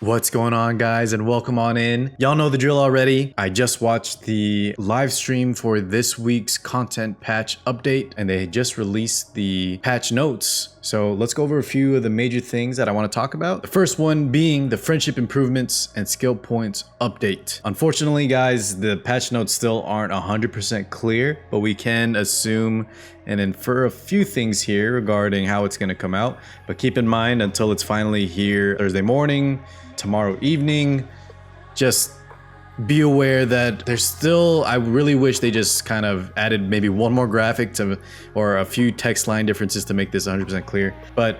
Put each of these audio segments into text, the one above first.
What's going on, guys, and welcome on in. Y'all know the drill already. I just watched the live stream for this week's content patch update, and they just released the patch notes. So let's go over a few of the major things that I want to talk about. The first one being the friendship improvements and skill points update. Unfortunately, guys, the patch notes still aren't 100% clear, but we can assume and infer a few things here regarding how it's going to come out. But keep in mind, until it's finally here Thursday morning, tomorrow evening, just be aware that there's still, I really wish they just kind of added maybe one more graphic to, or a few text line differences to make this 100% clear. But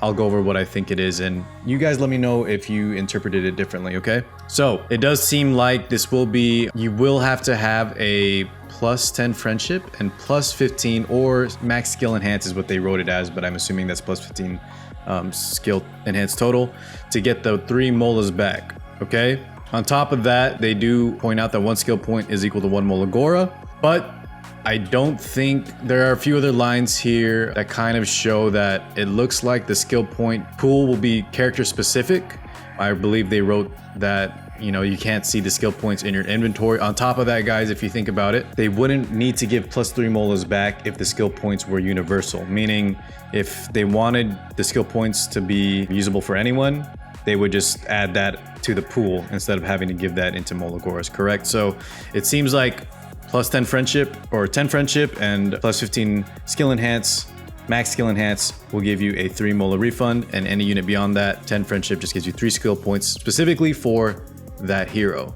I'll go over what I think it is, and you guys let me know if you interpreted it differently, okay? So it does seem like this will be, you will have to have a plus 10 friendship and plus 15 or max skill enhance is what they wrote it as, but I'm assuming that's plus 15 skill enhanced total to get the 3 Molas back, okay? On top of that, they do point out that 1 skill point is equal to 1 Mola Gora, but I don't think, there are a few other lines here that kind of show that it looks like the skill point pool will be character specific. I believe they wrote that, you know, you can't see the skill points in your inventory. On top of that, guys, if you think about it, they wouldn't need to give plus 3 Molas back if the skill points were universal, meaning if they wanted the skill points to be usable for anyone, they would just add that to the pool instead of having to give that into Mola Goras, correct? So it seems like plus 10 friendship or 10 friendship and plus 15 skill enhance, max skill enhance will give you a 3 Mola refund, and any unit beyond that, 10 friendship just gives you 3 skill points specifically for that hero.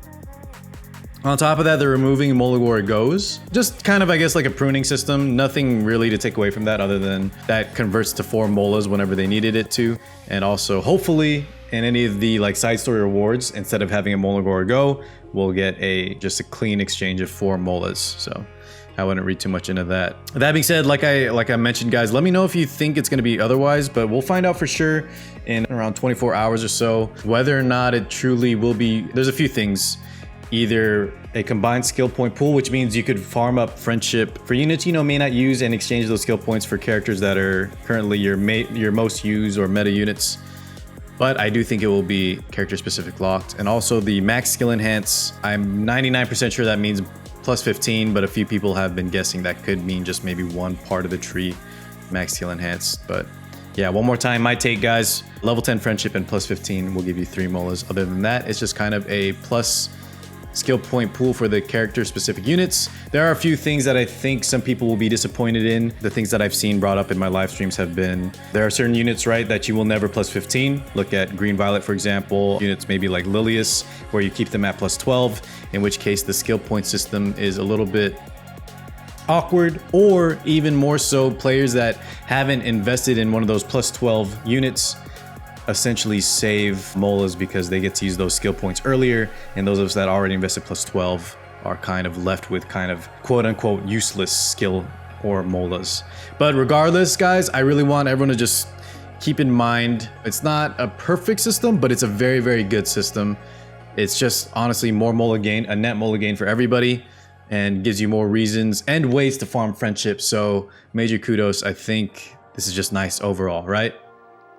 On top of that, they're removing Mola Gora Goes. Just kind of, I guess, like a pruning system. Nothing really to take away from that other than that converts to 4 Molas whenever they needed it to. And also, hopefully, in any of the like side story rewards, instead of having a Mola Gora Go, we'll get just a clean exchange of 4 Molas. So I wouldn't read too much into that. That being said, like I mentioned, guys, let me know if you think it's going to be otherwise, but we'll find out for sure in around 24 hours or so whether or not it truly will be. There's a few things. Either a combined skill point pool, which means you could farm up friendship for units you know may not use and exchange those skill points for characters that are currently your most used or meta units. But I do think it will be character specific locked. And also the max skill enhance, I'm 99% sure that means plus 15, but a few people have been guessing that could mean just maybe one part of the tree max skill enhance. But yeah, one more time, my take, guys, level 10 friendship and plus 15 will give you 3 Molas. Other than that, it's just kind of a plus skill point pool for the character specific units. There are a few things that I think some people will be disappointed in. The things that I've seen brought up in my live streams have been, there are certain units, right, that you will never plus 15. Look at Green Violet, for example. Units maybe like Lilius, where you keep them at plus 12, in which case the skill point system is a little bit awkward, or even more so, players that haven't invested in one of those plus 12 units essentially save Molas because they get to use those skill points earlier, and those of us that already invested plus 12 are kind of left with kind of quote-unquote useless skill or Molas. But regardless, guys, I really want everyone to just keep in mind, it's not a perfect system, but it's a very, very good system. It's just honestly more Mola gain, a net Mola gain for everybody, and gives you more reasons and ways to farm friendship. So major kudos. I think this is just nice overall, right?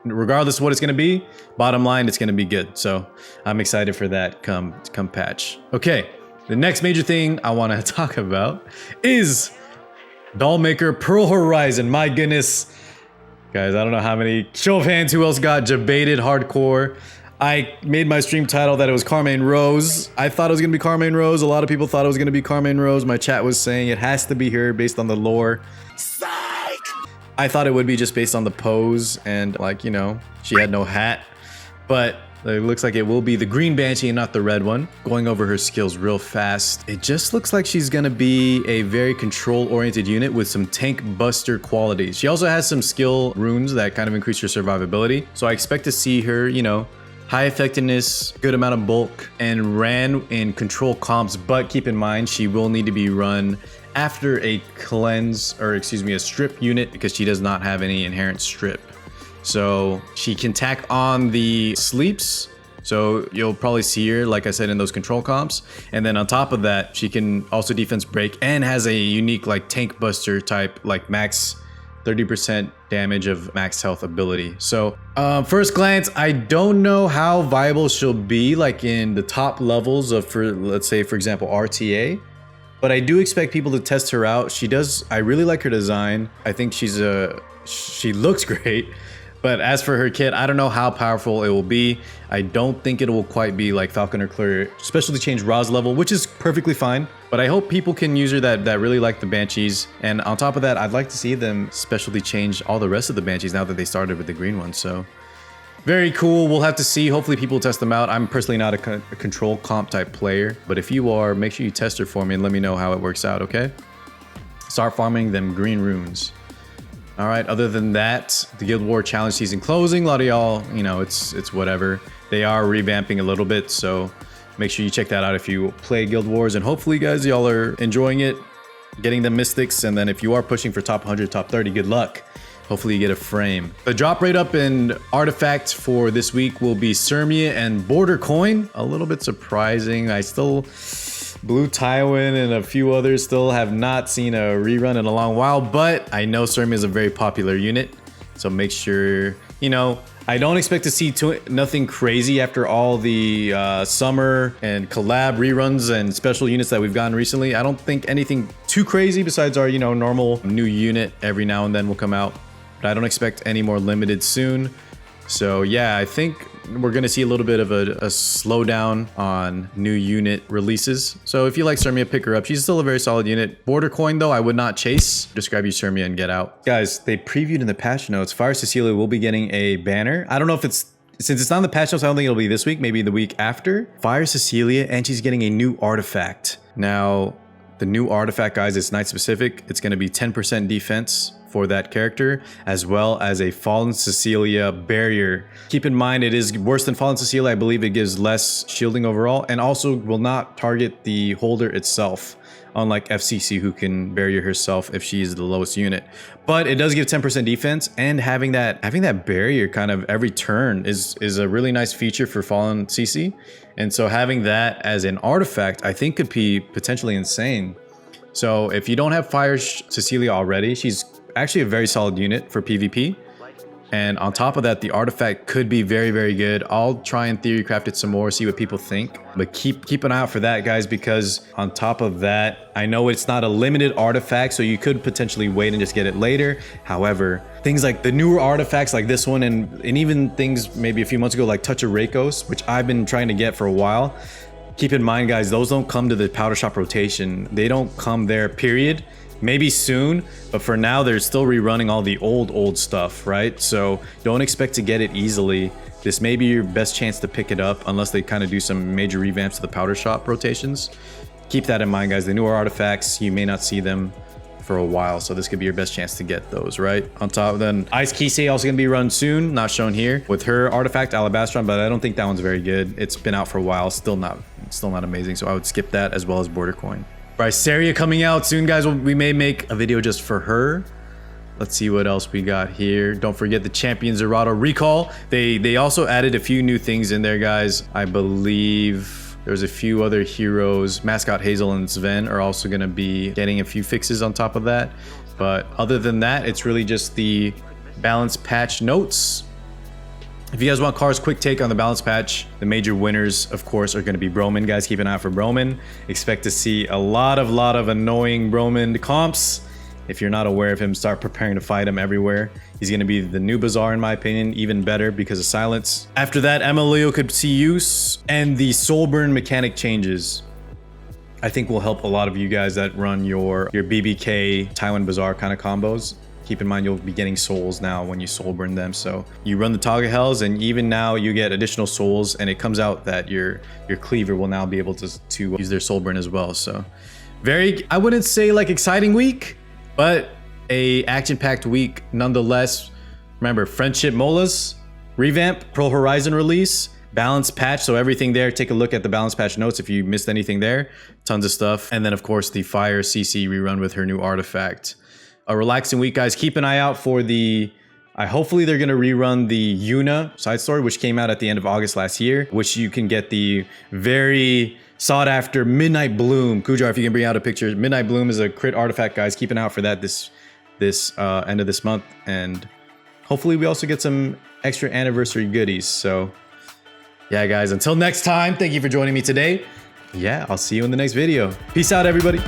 Regardless of what it's going to be, bottom line, it's going to be good. So I'm excited for that come patch. Okay, the next major thing I want to talk about is Dollmaker Pearlhorizon. My goodness, guys, I don't know how many, show of hands, who else got debated hardcore. I made my stream title that it was Carmine Rose. I thought it was going to be Carmine Rose. A lot of people thought it was going to be Carmine Rose. My chat was saying it has to be her based on the lore. I thought it would be just based on the pose and, like, you know, she had no hat, but it looks like it will be the green Banshee and not the red one. Going over her skills real fast, it just looks like she's gonna be a very control-oriented unit with some tank buster qualities. She also has some skill runes that kind of increase her survivability, so I expect to see her, you know, high effectiveness, good amount of bulk, and ran in control comps, but keep in mind she will need to be run after a cleanse, or excuse me, a strip unit, because she does not have any inherent strip. So she can tack on the sleeps, so you'll probably see her, like I said, in those control comps. And then on top of that, she can also defense break and has a unique like tank buster type, like max 30% damage of max health ability. So first glance, I don't know how viable she'll be like in the top levels of, for let's say for example RTA, but I do expect people to test her out. I really like her design. I think she looks great. But as for her kit, I don't know how powerful it will be. I don't think it will quite be like Falcon or Clear specialty change Roz level, which is perfectly fine. But I hope people can use her that really like the Banshees. And on top of that, I'd like to see them specialty change all the rest of the Banshees now that they started with the green one. So very cool. We'll have to see. Hopefully people test them out. I'm personally not a control comp type player, but if you are, make sure you test her for me and let me know how it works out, okay? Start farming them green runes. All right, other than that, the Guild War Challenge season closing. A lot of y'all, you know, it's whatever. They are revamping a little bit, so make sure you check that out if you play Guild Wars. And hopefully, guys, y'all are enjoying it, getting the mystics. And then if you are pushing for top 100, top 30, good luck. Hopefully you get a frame. The drop rate up in artifact for this week will be Sirmia and Border Coin. A little bit surprising. Blue Tywin and a few others still have not seen a rerun in a long while, but I know Sirmia is a very popular unit, so make sure, you know, I don't expect to see nothing crazy after all the summer and collab reruns and special units that we've gotten recently. I don't think anything too crazy besides our, you know, normal new unit every now and then will come out, but I don't expect any more limited soon. So yeah, I think we're going to see a little bit of a slowdown on new unit releases. So if you like Sirmia, pick her up. She's still a very solid unit. Border Coin, though, I would not chase. Just grab you Sirmia and get out. Guys, they previewed in the patch notes, Fire Cecilia will be getting a banner. I don't know if since it's not in the patch notes, I don't think it'll be this week, maybe the week after. Fire Cecilia, and she's getting a new artifact. Now, the new artifact, guys, it's night specific. It's going to be 10% defense for that character, as well as a Fallen Cecilia barrier. Keep in mind, it is worse than Fallen Cecilia. I believe it gives less shielding overall, and also will not target the holder itself, unlike FCC, who can barrier herself if she is the lowest unit. But it does give 10% defense, and having that barrier kind of every turn is a really nice feature for Fallen CC. And so having that as an artifact, I think could be potentially insane. So if you don't have Fire Cecilia already, she's actually a very solid unit for PvP. And on top of that, the artifact could be very, very good. I'll try and theory craft it some more, see what people think. But keep an eye out for that, guys, because on top of that, I know it's not a limited artifact, so you could potentially wait and just get it later. However, things like the newer artifacts like this one, and even things maybe a few months ago like Touch of Rakos, which I've been trying to get for a while. Keep in mind, guys, those don't come to the powder shop rotation. They don't come there, period. Maybe soon, but for now they're still rerunning all the old stuff, right? So don't expect to get it easily. This may be your best chance to pick it up unless they kind of do some major revamps to the powder shop rotations. Keep that in mind, guys. The newer artifacts, you may not see them for a while, so this could be your best chance to get those, right? On top of then, Ice Kisei also gonna be run soon, not shown here, with her artifact Alabastron, but I don't think that one's very good. It's been out for a while, still not amazing, so I would skip that, as well as Border Coin. Bryceria coming out soon, guys. We may make a video just for her. Let's see what else we got here. Don't forget the Champion Zerato recall. They also added a few new things in there, guys. I believe there's a few other heroes. Mascot Hazel and Sven are also going to be getting a few fixes on top of that. But other than that, it's really just the balance patch notes. If you guys want Car's quick take on the balance patch, the major winners, of course, are going to be Broman. Guys, keep an eye out for Broman. Expect to see a lot of annoying Broman comps. If you're not aware of him, start preparing to fight him everywhere. He's going to be the new Bazaar, in my opinion, even better because of silence. After that, Emilio could see use, and the soul burn mechanic changes, I think will help a lot of you guys that run your BBK Tywin Bazaar kind of combos. Keep in mind, you'll be getting souls now when you soul burn them. So you run the Taga Hells, and even now you get additional souls, and it comes out that your cleaver will now be able to use their soul burn as well. So very, I wouldn't say like exciting week, but a action-packed week nonetheless. Remember, Friendship Molas, revamp, Pearlhorizon release, balance patch, so everything there. Take a look at the balance patch notes if you missed anything there. Tons of stuff. And then, of course, the Fire CC rerun with her new artifact. A relaxing week, guys. Keep an eye out for hopefully they're going to rerun the Yuna side story, which came out at the end of August last year, which you can get the very sought after Midnight Bloom. Kujar, if you can bring out a picture. Midnight Bloom is a crit artifact, guys. Keep an eye out for that this this end of this month, and hopefully we also get some extra anniversary goodies. So yeah, guys, until next time, thank you for joining me today. Yeah, I'll see you in the next video. Peace out, everybody.